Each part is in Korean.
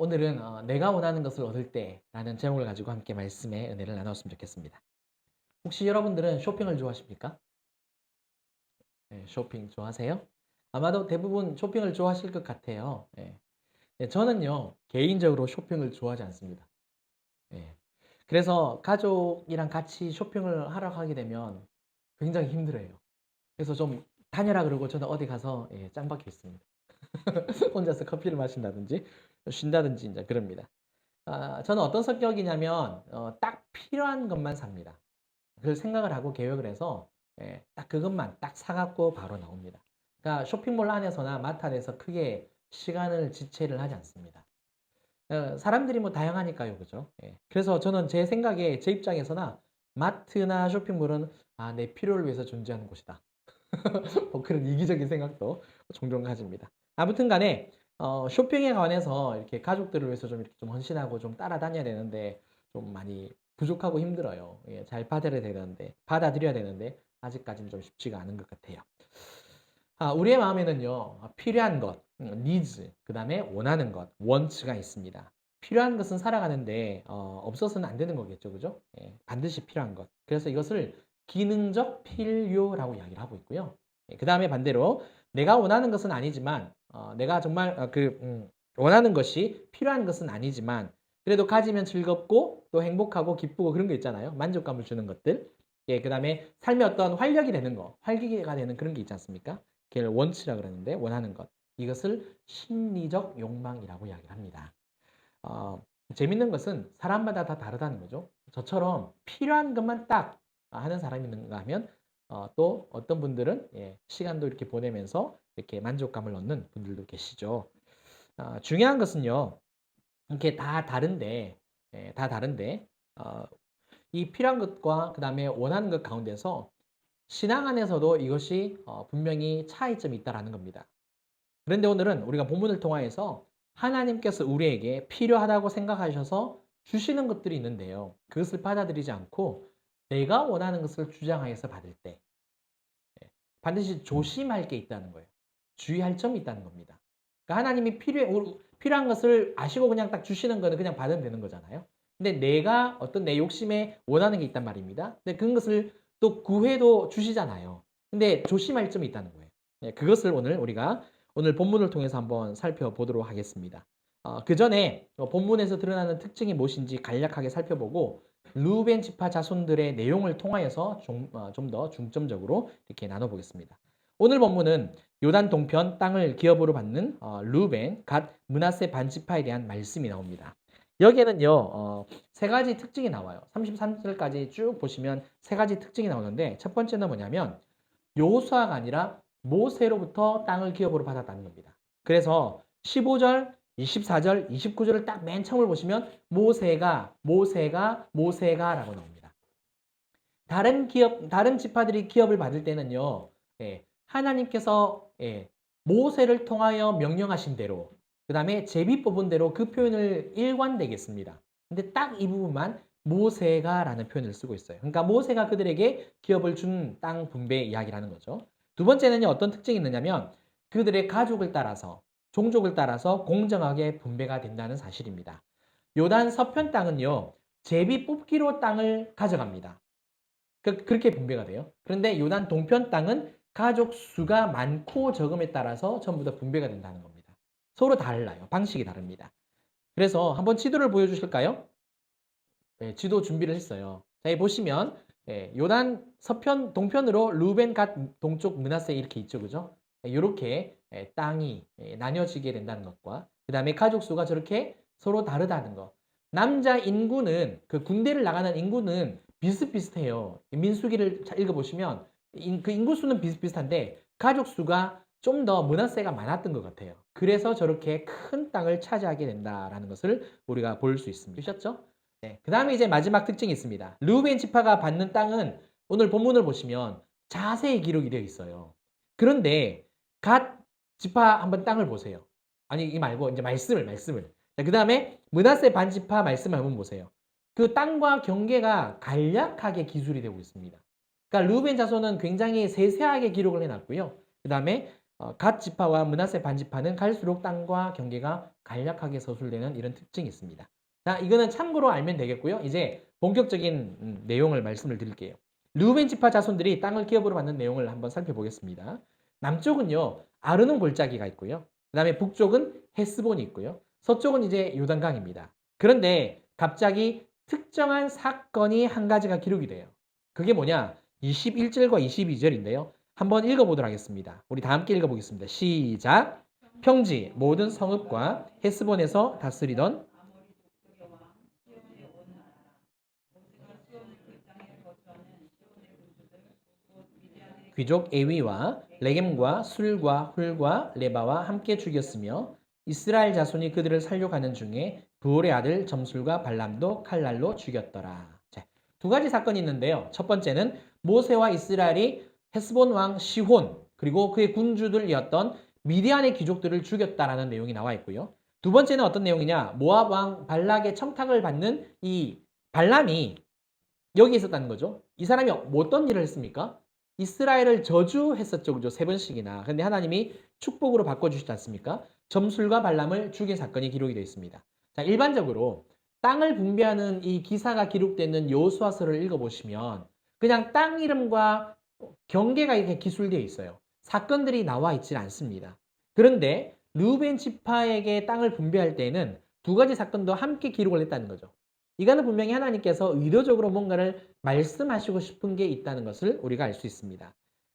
오늘은 내가 원하는 것을 얻을 때라는 제목을 가지고 함께 말씀의 은혜를 나눴으면 좋겠습니다. 혹시 여러분들은 쇼핑을 좋아하십니까? 네, 쇼핑 좋아하세요? 아마도 대부분 쇼핑을 좋아하실 것 같아요. 네, 저는요, 개인적으로 쇼핑을 좋아하지 않습니다. 예. 그래서 가족이랑 같이 쇼핑을 하러 가게 되면 굉장히 힘들어요. 그래서 좀 다녀라 그러고 저는 어디 가서 짱 박혀 있습니다. 혼자서 커피를 마신다든지 쉰다든지 이제 그럽니다. 저는 어떤 성격이냐면 딱 필요한 것만 삽니다. 그걸 생각을 하고 계획을 해서 딱 그것만 딱 사갖고 바로 나옵니다. 그러니까 쇼핑몰 안에서나 마트 안에서 크게 시간을 지체를 하지 않습니다. 사람들이 뭐 다양하니까요, 그죠? 그래서 저는 제 생각에 제 입장에서나 마트나 쇼핑몰은 내 필요를 위해서 존재하는 곳이다. 뭐 그런 이기적인 생각도 종종 가집니다. 아무튼 간에 쇼핑에 관해서 이렇게 가족들을 위해서 좀 이렇게 좀 헌신하고 좀 따라다녀야 되는데 좀 많이 부족하고 힘들어요. 잘 받아들여야 되는데 아직까지는 좀 쉽지가 않은 것 같아요. 우리의 마음에는요, 필요한 것, needs, 그 다음에 원하는 것, want가 있습니다. 필요한 것은 살아가는데 없어서는 안 되는 거겠죠, 그죠? 반드시 필요한 것. 그래서 이것을 기능적 필요라고 이야기를 하고 있고요. 그 다음에 반대로 내가 원하는 것은 아니지만 내가 정말 원하는 것이 필요한 것은 아니지만 그래도 가지면 즐겁고 또 행복하고 기쁘고 그런 거 있잖아요. 만족감을 주는 것들. 그 다음에 삶의 어떤 활력이 되는 거, 활기가 되는 그런 게 있지 않습니까? 그걸 원치라 그러는데 원하는 것. 이것을 심리적 욕망이라고 이야기를 합니다. 재밌는 것은 사람마다 다 다르다는 거죠. 저처럼 필요한 것만 딱 하는 사람이 있는가 하면 또 어떤 분들은 시간도 이렇게 보내면서 이렇게 만족감을 얻는 분들도 계시죠. 중요한 것은요. 이렇게 다 다른데 이 필요한 것과 그 다음에 원하는 것 가운데서 신앙 안에서도 이것이 분명히 차이점이 있다라는 겁니다. 그런데 오늘은 우리가 본문을 통하여서 하나님께서 우리에게 필요하다고 생각하셔서 주시는 것들이 있는데요. 그것을 받아들이지 않고 내가 원하는 것을 주장하여서 받을 때 반드시 조심할 게 있다는 거예요. 주의할 점이 있다는 겁니다. 그러니까 하나님이 필요한 것을 아시고 그냥 딱 주시는 거는 그냥 받으면 되는 거잖아요. 근데 내가 어떤 내 욕심에 원하는 게 있단 말입니다. 근데 그것을 또 구해도 주시잖아요. 근데 조심할 점이 있다는 거예요. 그것을 우리가 오늘 본문을 통해서 한번 살펴보도록 하겠습니다. 그 전에 본문에서 드러나는 특징이 무엇인지 간략하게 살펴보고 루벤 지파 자손들의 내용을 통하여서 좀 더 중점적으로 이렇게 나눠보겠습니다. 오늘 본문은 요단 동편 땅을 기업으로 받는 루벤, 갓, 므낫세 반지파에 대한 말씀이 나옵니다. 여기에는요 세 가지 특징이 나와요. 33절까지 쭉 보시면 세 가지 특징이 나오는데 첫 번째는 뭐냐면 여호수아가 아니라 모세로부터 땅을 기업으로 받았다는 겁니다. 그래서 15절, 24절, 29절을 딱 맨 처음을 보시면 모세가라고 나옵니다. 다른 지파들이 기업을 받을 때는요, 하나님께서 모세를 통하여 명령하신 대로, 그 다음에 제비 뽑은 대로 그 표현을 일관되겠습니다. 근데 딱 이 부분만 모세가라는 표현을 쓰고 있어요. 그러니까 모세가 그들에게 기업을 준 땅 분배 이야기라는 거죠. 두 번째는요, 어떤 특징이 있느냐면 그들의 가족을 따라서, 종족을 따라서 공정하게 분배가 된다는 사실입니다. 요단 서편 땅은요, 제비 뽑기로 땅을 가져갑니다. 그렇게 분배가 돼요. 그런데 요단 동편 땅은 가족 수가 많고 적음에 따라서 전부 다 분배가 된다는 겁니다. 서로 달라요. 방식이 다릅니다. 그래서 한번 지도를 보여주실까요? 지도 준비를 했어요. 자, 여기 보시면 요단 서편 동편으로 루벤 갓 동쪽 므낫세 이렇게 있죠, 그죠? 이렇게 땅이 나뉘어지게 된다는 것과 그 다음에 가족 수가 저렇게 서로 다르다는 것. 남자 인구는 그 군대를 나가는 인구는 비슷비슷해요. 민수기를 잘 읽어보시면 그 인구 수는 비슷비슷한데 가족 수가 좀 더 므낫세가 많았던 것 같아요. 그래서 저렇게 큰 땅을 차지하게 된다라는 것을 우리가 볼 수 있습니다. 보셨죠? 네, 그 다음에 이제 마지막 특징이 있습니다. 르우벤 지파가 받는 땅은 오늘 본문을 보시면 자세히 기록이 되어 있어요. 그런데 갓 지파 한번 땅을 보세요. 아니 이 말고 이제 말씀을. 그 다음에 므낫세 반지파 말씀을 한번 보세요. 그 땅과 경계가 간략하게 기술이 되고 있습니다. 그러니까 르우벤 자손은 굉장히 세세하게 기록을 해놨고요. 그 다음에 갓 지파와 므낫세 반 지파는 갈수록 땅과 경계가 간략하게 서술되는 이런 특징이 있습니다. 자, 이거는 참고로 알면 되겠고요. 이제 본격적인 내용을 말씀을 드릴게요. 르우벤 지파 자손들이 땅을 기업으로 받는 내용을 한번 살펴보겠습니다. 남쪽은요, 아르논 골짜기가 있고요. 그 다음에 북쪽은 헤스본이 있고요. 서쪽은 이제 요단강입니다. 그런데 갑자기 특정한 사건이 한 가지가 기록이 돼요. 그게 뭐냐? 21절과 22절인데요. 한번 읽어보도록 하겠습니다. 우리 다 함께 읽어보겠습니다. 시작! 평지 모든 성읍과 헤스본에서 다스리던 귀족 에위와 레겜과 술과 훌과 레바와 함께 죽였으며 이스라엘 자손이 그들을 살려가는 중에 부올의 아들 점술과 발람도 칼날로 죽였더라. 자, 두 가지 사건이 있는데요. 첫 번째는 모세와 이스라엘이 헤스본 왕 시혼 그리고 그의 군주들이었던 미디안의 귀족들을 죽였다라는 내용이 나와 있고요. 두 번째는 어떤 내용이냐? 모압 왕 발락의 청탁을 받는 이 발람이 여기 있었다는 거죠. 이 사람이 어떤 일을 했습니까? 이스라엘을 저주했었죠. 그죠? 3번씩이나. 근데 하나님이 축복으로 바꿔주시지 않습니까? 점술과 발람을 죽인 사건이 기록이 되어 있습니다. 자, 일반적으로 땅을 분배하는 이 기사가 기록되는 여호수아서를 읽어보시면 그냥 땅 이름과 경계가 이렇게 기술되어 있어요. 사건들이 나와 있지 않습니다. 그런데 르우벤 지파에게 땅을 분배할 때에는 두 가지 사건도 함께 기록을 했다는 거죠. 이거는 분명히 하나님께서 의도적으로 뭔가를 말씀하시고 싶은 게 있다는 것을 우리가 알 수 있습니다.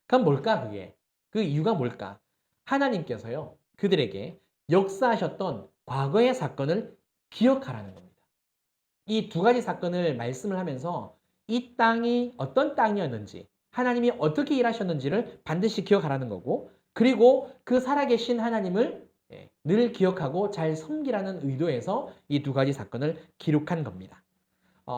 그럼 뭘까 그게? 그 이유가 뭘까? 하나님께서요. 그들에게 역사하셨던 과거의 사건을 기억하라는 겁니다. 이 두 가지 사건을 말씀을 하면서 이 땅이 어떤 땅이었는지 하나님이 어떻게 일하셨는지를 반드시 기억하라는 거고 그리고 그 살아계신 하나님을 늘 기억하고 잘 섬기라는 의도에서 이 두 가지 사건을 기록한 겁니다.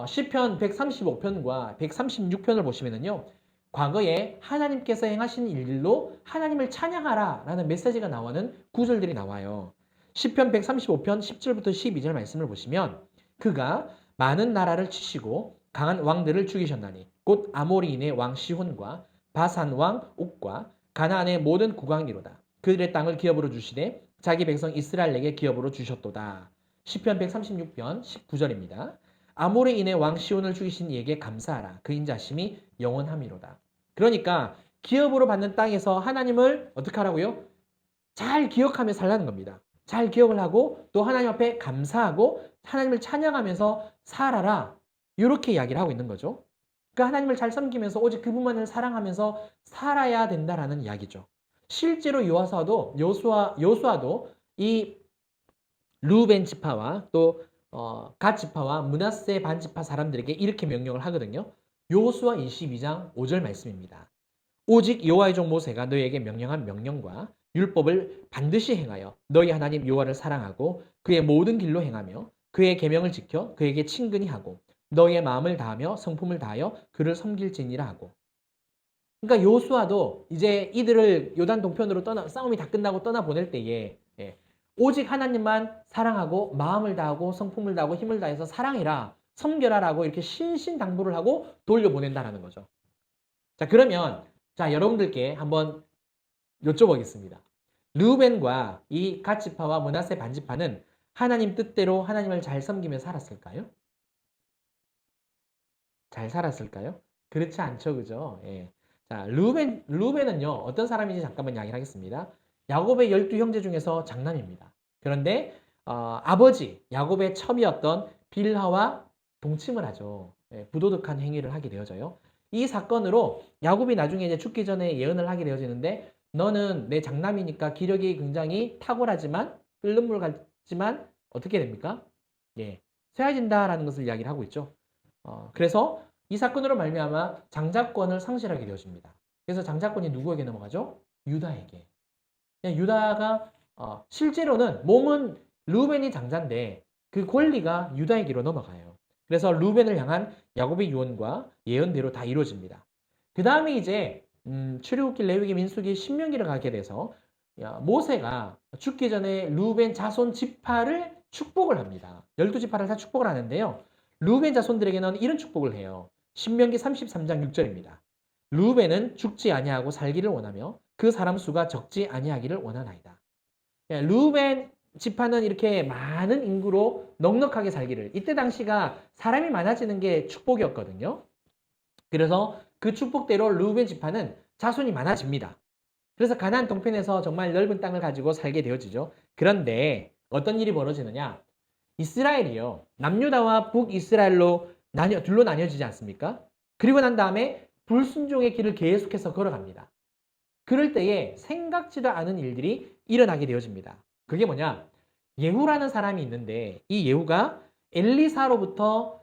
시편 135편과 136편을 보시면은요. 과거에 하나님께서 행하신 일들로 하나님을 찬양하라 라는 메시지가 나오는 구절들이 나와요. 시편 135편 10절부터 12절 말씀을 보시면 그가 많은 나라를 치시고 강한 왕들을 죽이셨나니 곧 아모리인의 왕 시혼과 바산 왕 옥과 가나안의 모든 국왕이로다. 그들의 땅을 기업으로 주시되 자기 백성 이스라엘에게 기업으로 주셨도다. 시편 136편 19절입니다. 아모리인의 왕 시온을 죽이신 이에게 감사하라. 그 인자심이 영원함이로다. 그러니까 기업으로 받는 땅에서 하나님을 어떻게 하라고요? 잘 기억하며 살라는 겁니다. 잘 기억을 하고 또 하나님 앞에 감사하고 하나님을 찬양하면서 살아라. 이렇게 이야기를 하고 있는 거죠. 그러니까 하나님을 잘 섬기면서 오직 그분만을 사랑하면서 살아야 된다라는 이야기죠. 실제로 여호수아도 이 르우벤 지파와 또 갓 지파와 므낫세 반 지파 사람들에게 이렇게 명령을 하거든요. 여호수아 22장 5절 말씀입니다. 오직 여호와의 종 모세가 너희에게 명령한 명령과 율법을 반드시 행하여 너희 하나님 여호와를 사랑하고 그의 모든 길로 행하며 그의 계명을 지켜 그에게 친근히 하고 너희의 마음을 다하며 성품을 다하여 그를 섬길지니라 하고. 그러니까 여호수아도 이제 이들을 요단 동편으로 싸움이 다 끝나고 떠나 보낼 때에 오직 하나님만 사랑하고 마음을 다하고 성품을 다하고 힘을 다해서 사랑해라, 섬겨라라고 이렇게 신신당부를 하고 돌려보낸다라는 거죠. 자, 그러면 여러분들께 한번 여쭤보겠습니다. 르우벤과 이 갓 지파와 므낫세 반 지파는 하나님 뜻대로 하나님을 잘 섬기며 살았을까요? 잘 살았을까요? 그렇지 않죠, 그죠? 예. 자, 르우벤은요 어떤 사람인지 잠깐만 이야기를 하겠습니다. 야곱의 12형제 중에서 장남입니다. 그런데 아버지 야곱의 첩이었던 빌하와 동침을 하죠. 예, 부도덕한 행위를 하게 되어져요. 이 사건으로 야곱이 나중에 이제 죽기 전에 예언을 하게 되어지는데 너는 내 장남이니까 기력이 굉장히 탁월하지만 끓는 물 같지만 어떻게 됩니까? 예, 쇠해진다라는 것을 이야기를 하고 있죠. 그래서 이 사건으로 말미암아 장자권을 상실하게 되어집니다. 그래서 장자권이 누구에게 넘어가죠? 유다에게. 유다가 실제로는 몸은 르우벤이 장자인데 그 권리가 유다에게로 넘어가요. 그래서 르우벤을 향한 야곱의 유언과 예언대로 다 이루어집니다. 그 다음에 이제 출애굽기, 레위기, 민수기, 신명기를 가게 돼서 모세가 죽기 전에 르우벤 자손 지파를 축복을 합니다. 12지파를 다 축복을 하는데요. 르우벤 자손들에게는 이런 축복을 해요. 신명기 33장 6절입니다. 르우벤은 죽지 아니하고 살기를 원하며 그 사람 수가 적지 아니하기를 원하나이다. 르우벤 지파는 이렇게 많은 인구로 넉넉하게 살기를. 이때 당시가 사람이 많아지는 게 축복이었거든요. 그래서 그 축복대로 르우벤 지파는 자손이 많아집니다. 그래서 가나안 동편에서 정말 넓은 땅을 가지고 살게 되어지죠. 그런데 어떤 일이 벌어지느냐? 이스라엘이요. 남유다와 북이스라엘로 둘로 나뉘어지지 않습니까? 그리고 난 다음에 불순종의 길을 계속해서 걸어갑니다. 그럴 때에 생각지도 않은 일들이 일어나게 되어집니다. 그게 뭐냐? 예후라는 사람이 있는데 이 예후가 엘리사로부터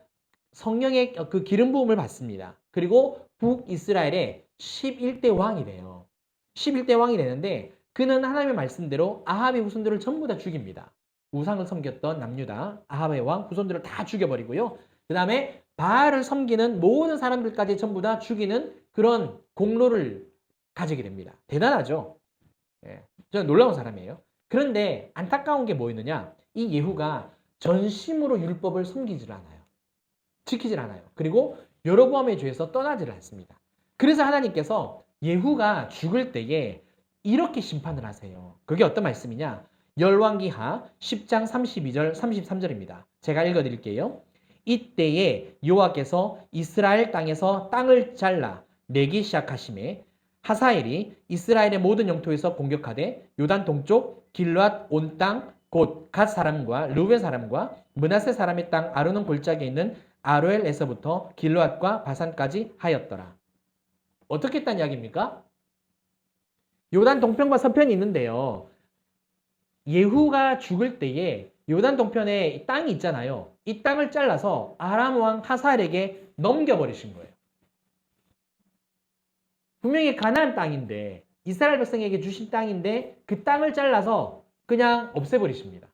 성령의 그 기름 부음을 받습니다. 그리고 북이스라엘의 11대 왕이 돼요. 11대 왕이 되는데 그는 하나님의 말씀대로 아합의 후손들을 전부 다 죽입니다. 우상을 섬겼던 남유다, 아합의 왕 후손들을 다 죽여버리고요. 그 다음에 바알을 섬기는 모든 사람들까지 전부 다 죽이는 그런 공로를 가지게 됩니다. 대단하죠? 예, 저는 놀라운 사람이에요. 그런데 안타까운 게 뭐였느냐? 이 예후가 전심으로 율법을 섬기질 않아요. 지키질 않아요. 그리고 여로보암의 죄에서 떠나지를 않습니다. 그래서 하나님께서 예후가 죽을 때에 이렇게 심판을 하세요. 그게 어떤 말씀이냐? 열왕기하 10장 32절 33절입니다. 제가 읽어드릴게요. 이때에 여호와께서 이스라엘 땅에서 땅을 잘라 내기 시작하심에 하사엘이 이스라엘의 모든 영토에서 공격하되 요단 동쪽 길르앗 온 땅 곧 갓 사람과 르우벤 사람과 므낫세 사람의 땅 아르논 골짜기에 있는 아로엘에서부터 길르앗과 바산까지 하였더라. 어떻게 했다는 이야기입니까? 요단 동편과 서편이 있는데요. 예후가 죽을 때에 요단 동편에 땅이 있잖아요. 이 땅을 잘라서 아람 왕 하사엘에게 넘겨버리신 거예요. 분명히 가나안 땅인데 이스라엘 백성에게 주신 땅인데 그 땅을 잘라서 그냥 없애버리십니다.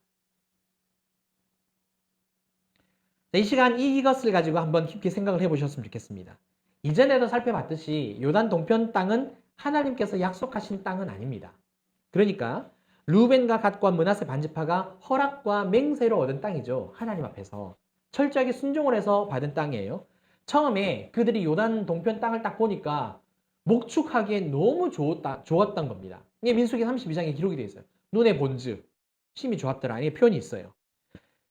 이 시간 이것을 가지고 한번 깊게 생각을 해보셨으면 좋겠습니다. 이전에도 살펴봤듯이 요단 동편 땅은 하나님께서 약속하신 땅은 아닙니다. 그러니까 르우벤과 갓과 므낫세 반지파가 허락과 맹세로 얻은 땅이죠. 하나님 앞에서 철저하게 순종을 해서 받은 땅이에요. 처음에 그들이 요단 동편 땅을 딱 보니까 목축하기에 너무 좋았던 겁니다. 이게 민수기 32장에 기록이 되어 있어요. 눈에 본즉 심히 좋았더라. 이게 표현이 있어요.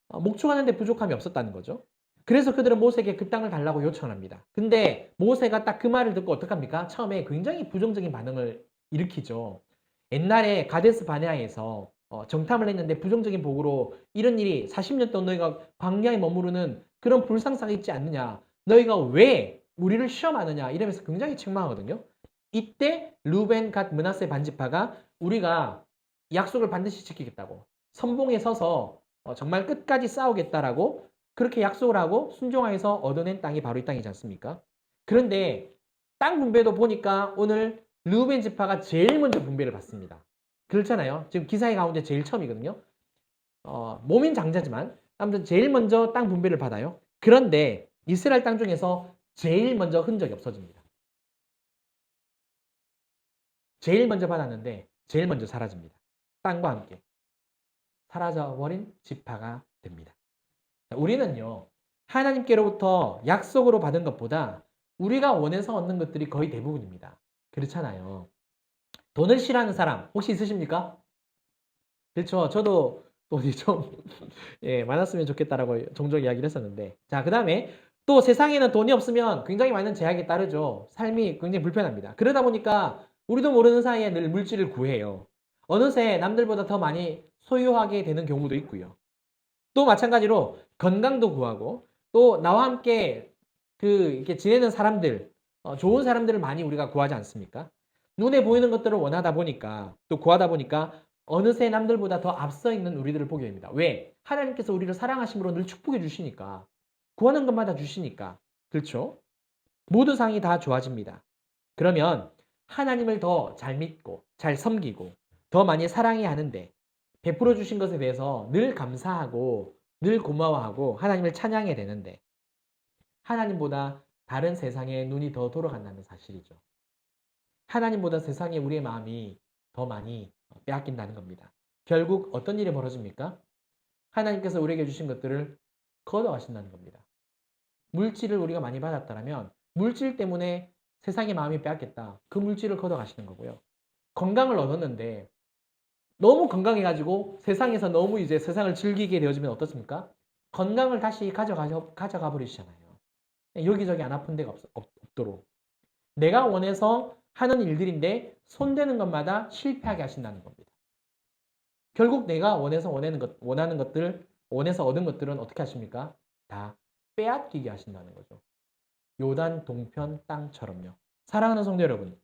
목축하는데 부족함이 없었다는 거죠. 그래서 그들은 모세에게 그 땅을 달라고 요청합니다. 근데 모세가 딱 그 말을 듣고 어떡합니까? 처음에 굉장히 부정적인 반응을 일으키죠. 옛날에 가데스 바네아에서 정탐을 했는데 부정적인 보고로 이런 일이 40년 동안 너희가 광야에 머무르는 그런 불상사가 있지 않느냐. 너희가 왜 우리를 시험하느냐 이러면서 굉장히 책망하거든요. 이때 르우벤 갓 므낫세 반지파가 우리가 약속을 반드시 지키겠다고 선봉에 서서 정말 끝까지 싸우겠다라고 그렇게 약속을 하고 순종하여서 얻어낸 땅이 바로 이 땅이지 않습니까? 그런데 땅 분배도 보니까 오늘 르우벤 지파가 제일 먼저 분배를 받습니다. 그렇잖아요. 지금 기사의 가운데 제일 처음이거든요. 몸인 장자지만 아무튼 제일 먼저 땅 분배를 받아요. 그런데 이스라엘 땅 중에서 제일 먼저 흔적이 없어집니다. 제일 먼저 받았는데 제일 먼저 사라집니다. 땅과 함께 사라져버린 지파가 됩니다. 우리는요, 하나님께로부터 약속으로 받은 것보다 우리가 원해서 얻는 것들이 거의 대부분입니다. 그렇잖아요. 돈을 싫어하는 사람 혹시 있으십니까? 그렇죠. 저도 돈이 좀 많았으면 좋겠다라고 종종 이야기를 했었는데, 자, 그 다음에 또 세상에는 돈이 없으면 굉장히 많은 제약이 따르죠. 삶이 굉장히 불편합니다. 그러다 보니까 우리도 모르는 사이에 늘 물질을 구해요. 어느새 남들보다 더 많이 소유하게 되는 경우도 있고요. 또 마찬가지로 건강도 구하고 또 나와 함께 이렇게 지내는 사람들, 좋은 사람들을 많이 우리가 구하지 않습니까? 눈에 보이는 것들을 원하다 보니까 또 구하다 보니까 어느새 남들보다 더 앞서 있는 우리들을 보게 됩니다. 왜? 하나님께서 우리를 사랑하심으로 늘 축복해 주시니까. 구하는 것마다 주시니까. 그렇죠? 모든 상이 다 좋아집니다. 그러면 하나님을 더 잘 믿고 잘 섬기고 더 많이 사랑해야 하는데 베풀어 주신 것에 대해서 늘 감사하고 늘 고마워하고 하나님을 찬양해야 되는데 하나님보다 다른 세상에 눈이 더 돌아간다는 사실이죠. 하나님보다 세상에 우리의 마음이 더 많이 빼앗긴다는 겁니다. 결국 어떤 일이 벌어집니까? 하나님께서 우리에게 주신 것들을 걷어가신다는 겁니다. 물질을 우리가 많이 받았다면 물질 때문에 세상의 마음이 빼앗겼다. 그 물질을 걷어가시는 거고요. 건강을 얻었는데 너무 건강해가지고 세상에서 너무 이제 세상을 즐기게 되어지면 어떻습니까? 건강을 다시 가져가 버리시잖아요. 여기저기 안 아픈 데가 없도록. 내가 원해서 하는 일들인데 손대는 것마다 실패하게 하신다는 겁니다. 결국 내가 원하는 것들, 원해서 얻은 것들은 어떻게 하십니까? 다 빼앗기게 하신다는 거죠. 요단 동편 땅처럼요. 사랑하는 성도 여러분,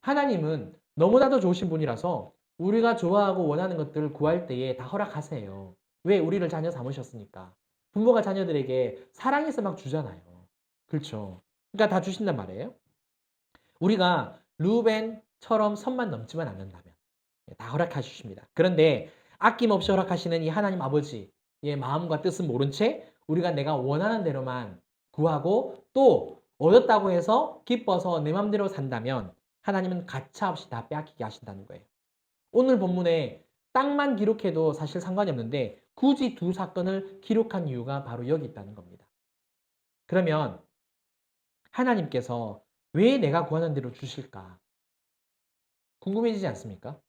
하나님은 너무나도 좋으신 분이라서 우리가 좋아하고 원하는 것들을 구할 때에 다 허락하세요. 왜? 우리를 자녀 삼으셨으니까. 부모가 자녀들에게 사랑해서 막 주잖아요. 그렇죠. 그러니까 다 주신단 말이에요. 우리가 루벤처럼 선만 넘지만 않는다면 다 허락해 주십니다. 그런데 아낌없이 허락하시는 이 하나님 아버지의 마음과 뜻은 모른 채 우리가 내가 원하는 대로만 구하고 또 얻었다고 해서 기뻐서 내 마음대로 산다면 하나님은 가차없이 다 빼앗기게 하신다는 거예요. 오늘 본문에 땅만 기록해도 사실 상관이 없는데 굳이 두 사건을 기록한 이유가 바로 여기 있다는 겁니다. 그러면 하나님께서 왜 내가 구하는 대로 주실까? 궁금해지지 않습니까?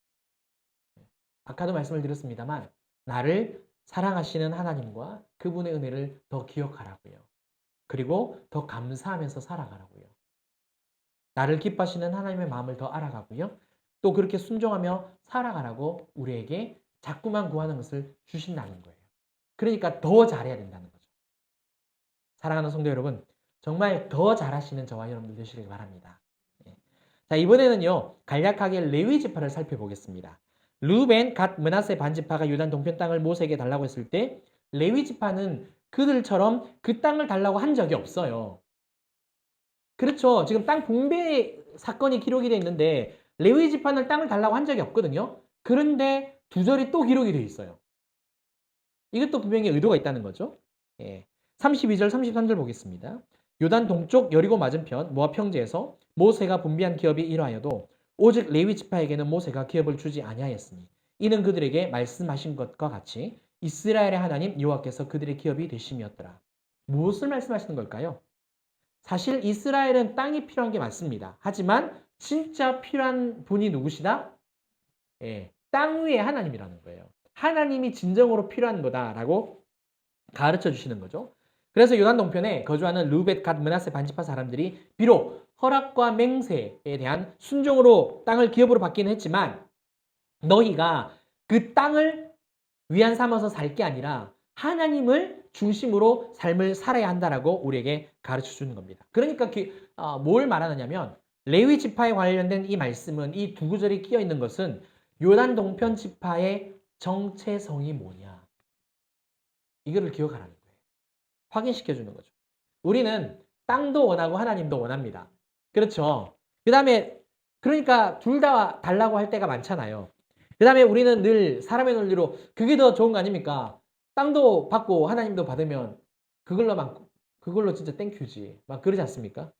아까도 말씀을 드렸습니다만 나를 사랑하시는 하나님과 그분의 은혜를 더 기억하라고요. 그리고 더 감사하면서 살아가라고요. 나를 기뻐하시는 하나님의 마음을 더 알아가고요. 또 그렇게 순종하며 살아가라고 우리에게 자꾸만 구하는 것을 주신다는 거예요. 그러니까 더 잘해야 된다는 거죠. 사랑하는 성도 여러분, 정말 더 잘하시는 저와 여러분들 되시길 바랍니다. 자, 이번에는요, 간략하게 레위 지파를 살펴보겠습니다. 루벤, 갓, 므낫세 반지파가 유단 동편 땅을 모세에게 달라고 했을 때 레위 지파는 그들처럼 그 땅을 달라고 한 적이 없어요. 그렇죠. 지금 땅 분배 사건이 기록이 되어 있는데 레위 지파는 땅을 달라고 한 적이 없거든요. 그런데 두 절이 또 기록이 되어 있어요. 이것도 분명히 의도가 있다는 거죠. 32절, 33절 보겠습니다. 요단 동쪽 여리고 맞은편 모압 평지에서 모세가 분비한 기업이 이러하여도 오직 레위 지파에게는 모세가 기업을 주지 아니하였으니 이는 그들에게 말씀하신 것과 같이 이스라엘의 하나님 여호와께서 그들의 기업이 되심이었더라. 무엇을 말씀하시는 걸까요? 사실 이스라엘은 땅이 필요한 게 맞습니다. 하지만 진짜 필요한 분이 누구시다? 땅 위에 하나님이라는 거예요. 하나님이 진정으로 필요한 거다라고 가르쳐 주시는 거죠. 그래서 요단 동편에 거주하는 르벳, 갓, 므낫세 반지파 사람들이 비록 허락과 맹세에 대한 순종으로 땅을 기업으로 받기는 했지만 너희가 그 땅을 위안 삼아서 살 게 아니라 하나님을 중심으로 삶을 살아야 한다라고 우리에게 가르쳐 주는 겁니다. 그러니까 뭘 말하느냐면 레위 지파에 관련된 이 말씀은 이 두 구절이 끼어 있는 것은 요단 동편 지파의 정체성이 뭐냐 이거를 기억하라는 거예요. 확인시켜 주는 거죠. 우리는 땅도 원하고 하나님도 원합니다. 그렇죠. 그 다음에 그러니까 둘 다 달라고 할 때가 많잖아요. 그 다음에 우리는 늘 사람의 논리로 그게 더 좋은 거 아닙니까? 땅도 받고 하나님도 받으면 그걸로 진짜 땡큐지. 막 그러지 않습니까?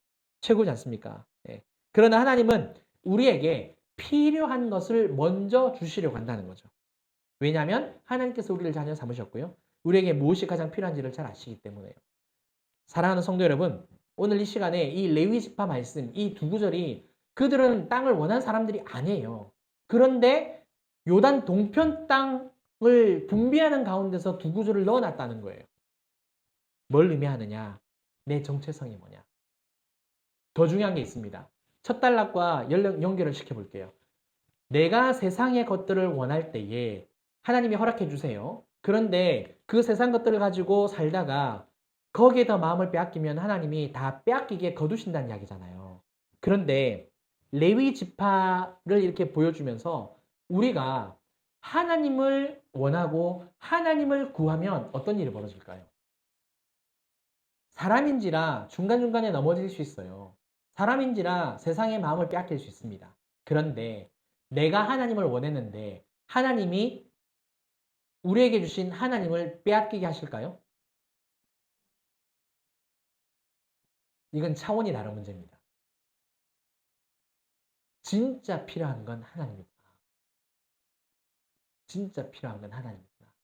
최고지 않습니까? 예. 그러나 하나님은 우리에게 필요한 것을 먼저 주시려고 한다는 거죠. 왜냐하면 하나님께서 우리를 자녀 삼으셨고요. 우리에게 무엇이 가장 필요한지를 잘 아시기 때문에요. 사랑하는 성도 여러분, 오늘 이 시간에 이 레위 지파 말씀, 이 두 구절이 그들은 땅을 원한 사람들이 아니에요. 그런데 요단 동편 땅을 분비하는 가운데서 두 구절을 넣어놨다는 거예요. 뭘 의미하느냐? 내 정체성이 뭐냐? 더 중요한 게 있습니다. 첫 단락과 연결을 시켜볼게요. 내가 세상의 것들을 원할 때에 하나님이 허락해 주세요. 그런데 그 세상 것들을 가지고 살다가 거기에 더 마음을 빼앗기면 하나님이 다 빼앗기게 거두신다는 이야기잖아요. 그런데 레위 지파를 이렇게 보여주면서 우리가 하나님을 원하고 하나님을 구하면 어떤 일이 벌어질까요? 사람인지라 중간중간에 넘어질 수 있어요. 사람인지라 세상의 마음을 빼앗길 수 있습니다. 그런데 내가 하나님을 원했는데 하나님이 우리에게 주신 하나님을 빼앗기게 하실까요? 이건 차원이 다른 문제입니다. 진짜 필요한 건 하나님입니다. 진짜 필요한 건 하나님입니다.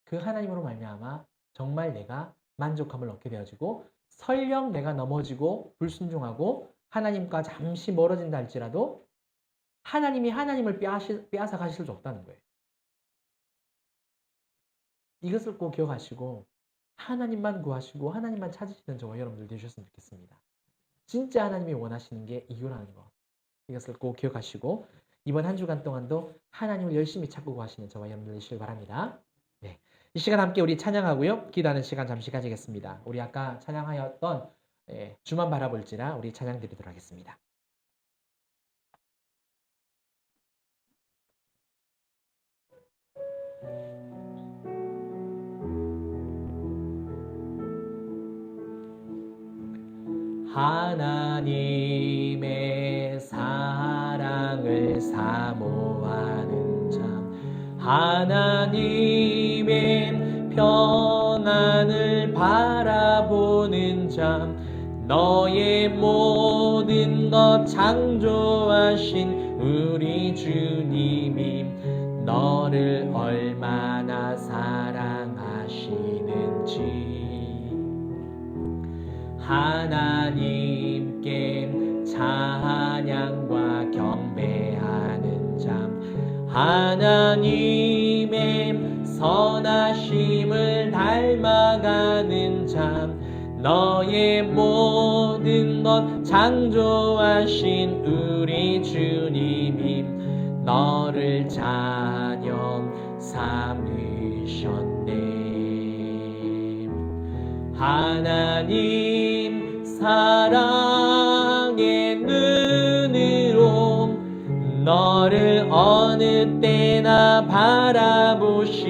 그 하나님으로 말미암아 정말 내가 만족함을 얻게 되어지고 설령 내가 넘어지고 불순종하고 하나님과 잠시 멀어진다 할지라도 하나님이 하나님을 빼앗아 가실 수 없다는 거예요. 이것을 꼭 기억하시고 하나님만 구하시고 하나님만 찾으시는 저와 여러분들 되셨으면 좋겠습니다. 진짜 하나님이 원하시는 게 이유라는 것. 이것을 꼭 기억하시고 이번 한 주간 동안도 하나님을 열심히 찾고 구하시는 저와 여러분들 되시길 바랍니다. 네, 이 시간 함께 우리 찬양하고요. 기도하는 시간 잠시 가지겠습니다. 우리 아까 찬양하였던 주만 바라볼지라 우리 찬양 드리도록 하겠습니다. 하나님의 사랑을 사모하는 자, 하나님의 편안을 바라보는 자, 너의 모든 것 창조하신 우리 주님이 너를 얼마나 사랑하시는지 하나님께 찬양과 경배하는 자, 하나님의 선하심을 닮아가는 자, 너의 모든 것 창조하신 우리 주님이 너를 자녀 삼으셨네. 하나님 사랑의 눈으로 너를 어느 때나 바라보시고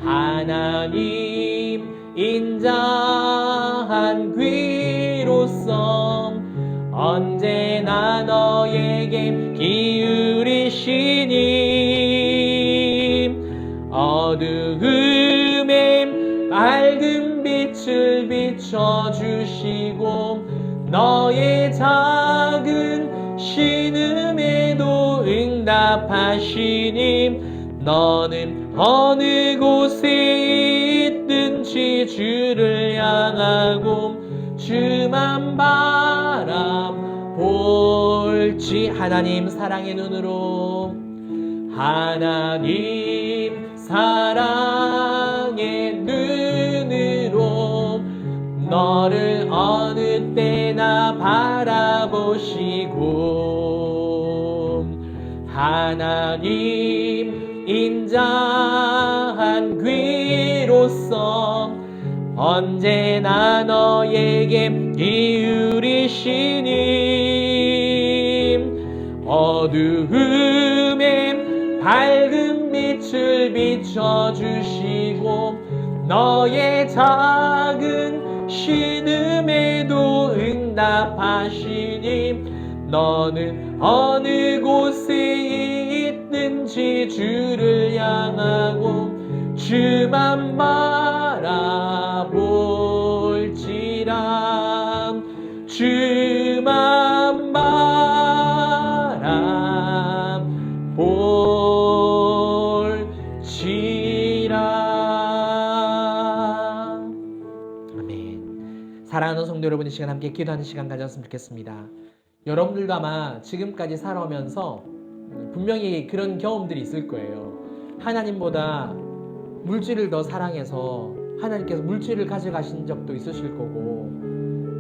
하나님 인자한 귀로서 언제나 너에게 기울이시니 어두움에 밝은 빛을 비춰주시고 너의 작은 신음에도 응답하시니 너는 어느 곳에 있든지 주를 향하고 주만 바라볼지 하나님 사랑의 눈으로 하나님 사랑의 눈으로 너를 어느 때나 바라보시고 하나님 인자한 귀로서 언제나 너에게 기울이시니 어두움에 밝은 빛을 비춰주시고 너의 작은 신음에도 응답하시니 너는 어느 곳에 있든지 주를 향하고 주만 바라볼지라 주만 바라볼지라. 아멘. 사랑하는 성도 여러분, 이 시간 함께 기도하는 시간 가졌으면 좋겠습니다. 여러분들도 아마 지금까지 살아오면서 분명히 그런 경험들이 있을 거예요. 하나님보다 물질을 더 사랑해서 하나님께서 물질을 가져가신 적도 있으실 거고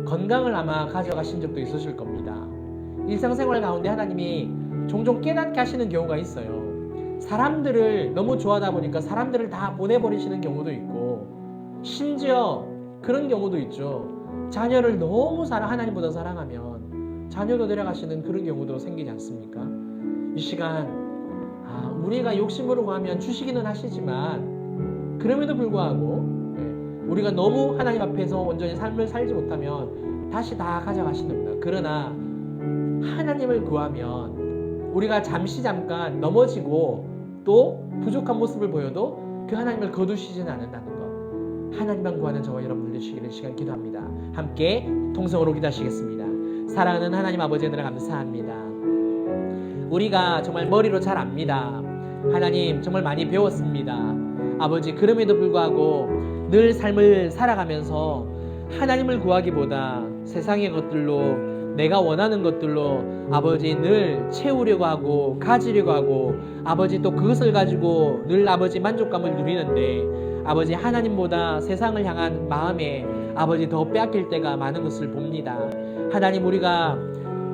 건강을 아마 가져가신 적도 있으실 겁니다. 일상생활 가운데 하나님이 종종 깨닫게 하시는 경우가 있어요. 사람들을 너무 좋아하다 보니까 사람들을 다 보내버리시는 경우도 있고 심지어 그런 경우도 있죠. 자녀를 너무 하나님보다 사랑하면 자녀도 데려가시는 그런 경우도 생기지 않습니까? 이 시간 우리가 욕심으로 구하면 주시기는 하시지만 그럼에도 불구하고 우리가 너무 하나님 앞에서 온전히 삶을 살지 못하면 다시 다 가져가신답니다. 그러나 하나님을 구하면 우리가 잠깐 넘어지고 또 부족한 모습을 보여도 그 하나님을 거두시지는 않는다는 것. 하나님만 구하는 저와 여러분들 되시기를 시간 기도합니다. 함께 통성으로 기도하시겠습니다. 사랑하는 하나님 아버지 은혜를 감사합니다. 우리가 정말 머리로 잘 압니다. 하나님 정말 많이 배웠습니다. 아버지 그럼에도 불구하고 늘 삶을 살아가면서 하나님을 구하기보다 세상의 것들로 내가 원하는 것들로 아버지 늘 채우려고 하고 가지려고 하고 아버지 또 그것을 가지고 늘 아버지 만족감을 누리는데 아버지 하나님보다 세상을 향한 마음에 아버지 더 빼앗길 때가 많은 것을 봅니다. 하나님, 우리가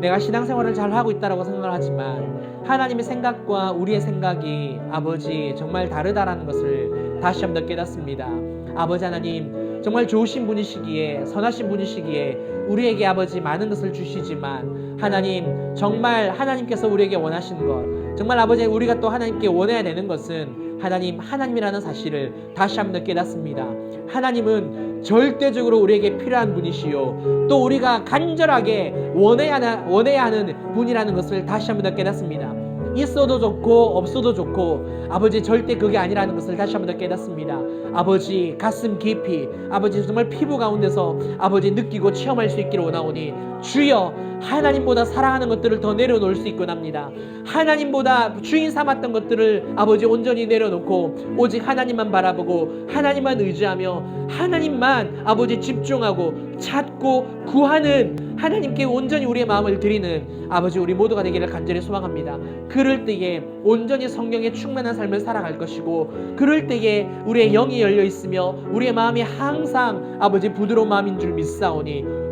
내가 신앙생활을 잘 하고 있다라고 생각을 하지만 하나님의 생각과 우리의 생각이 아버지 정말 다르다라는 것을 다시 한번 깨닫습니다. 아버지 하나님, 정말 좋으신 분이시기에 선하신 분이시기에 우리에게 아버지 많은 것을 주시지만 하나님, 정말 하나님께서 우리에게 원하시는 것, 정말 아버지 우리가 또 하나님께 원해야 되는 것은 하나님이라는 사실을 다시 한번 깨닫습니다. 하나님은 절대적으로 우리에게 필요한 분이시요 또 우리가 간절하게 원해야 하는 분이라는 것을 다시 한번 깨닫습니다. 있어도 좋고 없어도 좋고 아버지 절대 그게 아니라는 것을 다시 한번 깨닫습니다. 아버지 가슴 깊이 아버지 정말 피부 가운데서 아버지 느끼고 체험할 수 있기를 원하오니 주여, 하나님보다 사랑하는 것들을 더 내려놓을 수 있곤 합니다. 하나님보다 주인 삼았던 것들을 아버지 온전히 내려놓고 오직 하나님만 바라보고 하나님만 의지하며 하나님만 아버지 집중하고 찾고 구하는 하나님께 온전히 우리의 마음을 드리는 아버지 우리 모두가 되기를 간절히 소망합니다. 그럴 때에 온전히 성령에 충만한 삶을 살아갈 것이고 그럴 때에 우리의 영이 열려 있으며 우리의 마음이 항상 아버지 부드러운 마음인 줄 믿사오니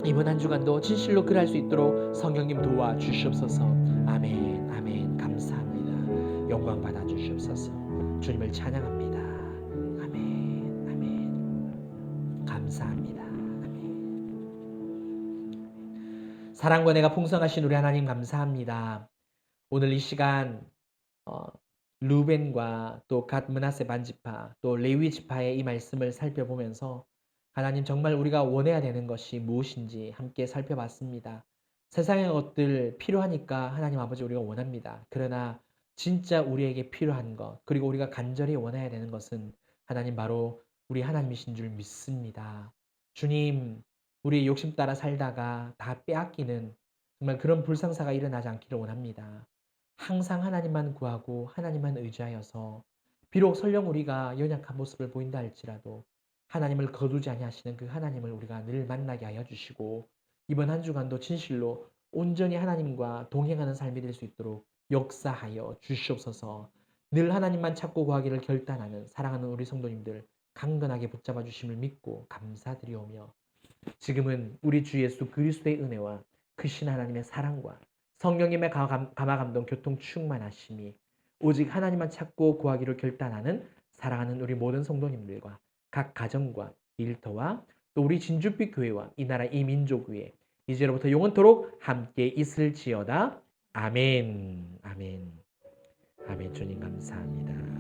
이번 한 주간도 진실로 그럴 수 있도록 성령님 도와주시옵소서. 아멘, 아멘. 감사합니다. 영광 받아주시옵소서. 주님을 찬양합니다. 아멘, 아멘. 감사합니다. 아멘. 사랑과 은혜가 풍성하신 우리 하나님 감사합니다. 오늘 이 시간 루벤과 또 갓 므낫세 반지파 또 레위 지파의 이 말씀을 살펴보면서 하나님, 정말 우리가 원해야 되는 것이 무엇인지 함께 살펴봤습니다. 세상의 것들 필요하니까 하나님 아버지 우리가 원합니다. 그러나 진짜 우리에게 필요한 것, 그리고 우리가 간절히 원해야 되는 것은 하나님 바로 우리 하나님이신 줄 믿습니다. 주님, 우리 욕심 따라 살다가 다 빼앗기는 정말 그런 불상사가 일어나지 않기를 원합니다. 항상 하나님만 구하고 하나님만 의지하여서 비록 설령 우리가 연약한 모습을 보인다 할지라도 하나님을 거두지 아니하시는 그 하나님을 우리가 늘 만나게 하여 주시고 이번 한 주간도 진실로 온전히 하나님과 동행하는 삶이 될 수 있도록 역사하여 주시옵소서. 늘 하나님만 찾고 구하기를 결단하는 사랑하는 우리 성도님들 강건하게 붙잡아 주심을 믿고 감사드리오며 지금은 우리 주 예수 그리스도의 은혜와 크신 하나님의 사랑과 성령님의 감화감동 교통 충만하심이 오직 하나님만 찾고 구하기를 결단하는 사랑하는 우리 모든 성도님들과 각 가정과 일터와 또 우리 진주빛 교회와 이 나라 이 민족 위에 이제로부터 영원토록 함께 있을지어다. 아멘. 아멘. 아멘. 주님 감사합니다.